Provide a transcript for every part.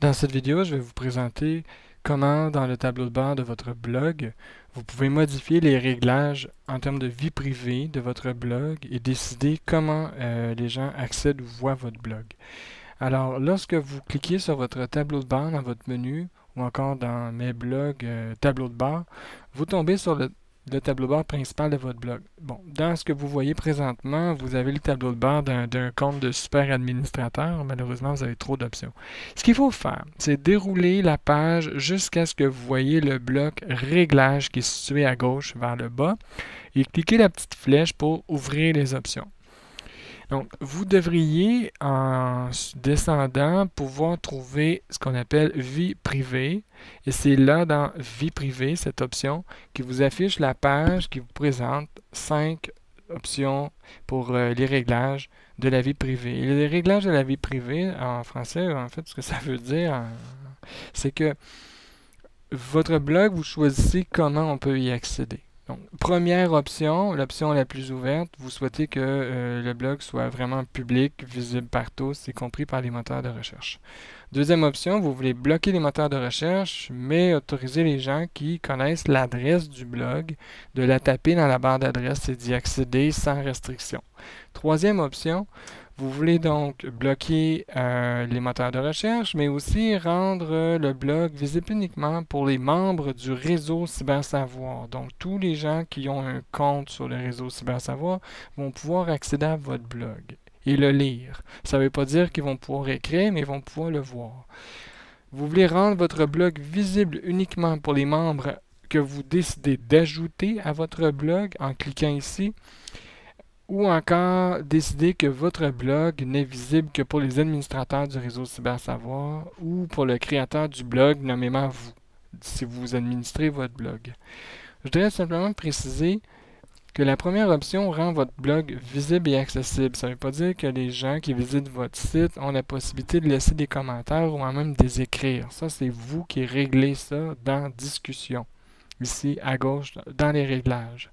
Dans cette vidéo, je vais vous présenter comment, dans le tableau de bord de votre blog, vous pouvez modifier les réglages en termes de vie privée de votre blog et décider comment les gens accèdent ou voient votre blog. Alors, lorsque vous cliquez sur votre tableau de bord dans votre menu ou encore dans Mes blogs, tableau de bord, vous tombez sur le tableau de bord principal de votre blog. Bon, dans ce que vous voyez présentement, vous avez le tableau de bord d'un compte de super administrateur. Malheureusement, vous avez trop d'options. Ce qu'il faut faire, c'est dérouler la page jusqu'à ce que vous voyez le bloc Réglages qui est situé à gauche vers le bas et cliquez la petite flèche pour ouvrir les options. Donc, vous devriez, en descendant, pouvoir trouver ce qu'on appelle Vie privée. Et c'est là, dans Vie privée, cette option, qui vous affiche la page qui vous présente 5 options pour les réglages de la vie privée. Et les réglages de la vie privée, en français, en fait, ce que ça veut dire, c'est que votre blog, vous choisissez comment on peut y accéder. Donc, première option, l'option la plus ouverte, vous souhaitez que le blog soit vraiment public, visible par tous, y compris par les moteurs de recherche. Deuxième option, vous voulez bloquer les moteurs de recherche, mais autoriser les gens qui connaissent l'adresse du blog de la taper dans la barre d'adresse et d'y accéder sans restriction. Troisième option, vous voulez donc bloquer les moteurs de recherche, mais aussi rendre le blog visible uniquement pour les membres du réseau Cybersavoir. Donc, tous les gens qui ont un compte sur le réseau Cybersavoir vont pouvoir accéder à votre blog et le lire. Ça ne veut pas dire qu'ils vont pouvoir écrire, mais ils vont pouvoir le voir. Vous voulez rendre votre blog visible uniquement pour les membres que vous décidez d'ajouter à votre blog en cliquant ici, ou encore décider que votre blog n'est visible que pour les administrateurs du réseau Cybersavoir ou pour le créateur du blog, nommément vous, si vous administrez votre blog. Je voudrais simplement préciser que la première option rend votre blog visible et accessible. Ça ne veut pas dire que les gens qui visitent votre site ont la possibilité de laisser des commentaires ou même des écrire. Ça, c'est vous qui réglez ça dans Discussion, ici à gauche, dans les réglages.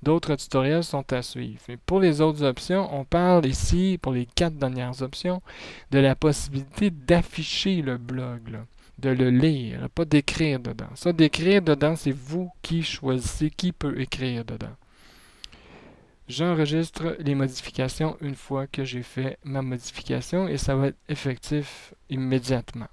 D'autres tutoriels sont à suivre. Et pour les autres options, on parle ici, pour les 4 dernières options, de la possibilité d'afficher le blog, là, de le lire, pas d'écrire dedans. Ça, d'écrire dedans, c'est vous qui choisissez qui peut écrire dedans. J'enregistre les modifications une fois que j'ai fait ma modification et ça va être effectif immédiatement.